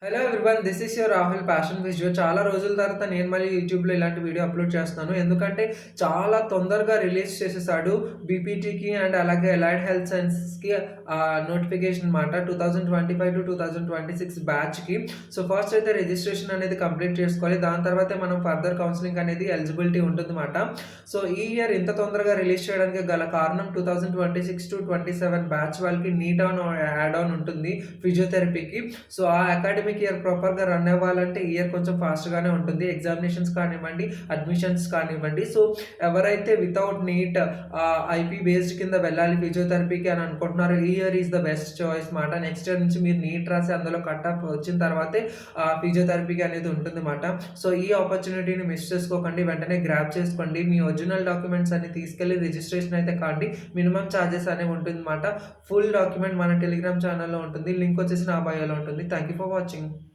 Hello everyone. This is your Rahul passion visual. చాలా రోజుల తర్వాత నేను మళ్ళీ యూట్యూబ్‌లో ఇలాంటి వీడియో అప్‌లోడ్ చేస్తున్నాను. ఎందుకంటే చాలా తొందరగా రిలీజ్ చేసేసాడు బీపీటీకి అండ్ అలాగే అలైడ్ హెల్త్ సైన్సెస్‌కి నోటిఫికేషన్ మాట 2025-2026 బ్యాచ్‌కి. సో ఫస్ట్ అయితే రిజిస్ట్రేషన్ అనేది కంప్లీట్ చేసుకోవాలి. దాని తర్వాతే మనం ఫర్దర్ కౌన్సెలింగ్ అనేది ఎలిజిబిలిటీ ఉంటుందన్నమాట. సో ఈ ఇయర్ ఇంత తొందరగా రిలీజ్ చేయడానికి గల కారణం 2026-27 బ్యాచ్ వాళ్ళకి నీట్ ఆన్ యాడ్ ఆన్ ఉంటుంది ఫిజియోథెరపీకి. సో ఆ అకాడమిక్ ఇయర్ ప్రాపర్‌గా రన్ అవ్వాలంటే ఈ ఇయర్ కొంచెం ఫాస్ట్‌గానే ఉంటుంది. ఎగ్జామినేషన్స్ కానివ్వండి, అడ్మిషన్స్ కానివ్వండి. సో ఎవరైతే వితౌట్ నీట్ ఐపీ బేస్డ్ కింద వెళ్ళాలి ఫిజియోథెరపీకి అని అనుకుంటున్నారో ఈ year is the best choice మాట. నెక్స్ట్ ఇయర్ నుంచి మీరు నీట్ రాసి అందులో కట్ ఆఫ్ వచ్చిన తర్వాతే ఫిజియోథెరపీకి అనేది ఉంటుందన్నమాట. సో ఈ ఆపర్చునిటీని మిస్ చేసుకోకండి. వెంటనే గ్రాబ్ చేసుకోండి. మీ ఒరిజినల్ డాక్యుమెంట్స్ అన్ని తీసుకెళ్ళి రిజిస్ట్రేషన్ అయితే కాండి. మినిమమ్ ఛార్జెస్ అనేవి ఉంటుందన్నమాట. ఫుల్ డాక్యుమెంట్ మన టెలిగ్రామ్ ఛానల్‌లో ఉంటుంది. లింక్ వచ్చేసి నా బయోలో ఉంటుంది. Thank you for watching.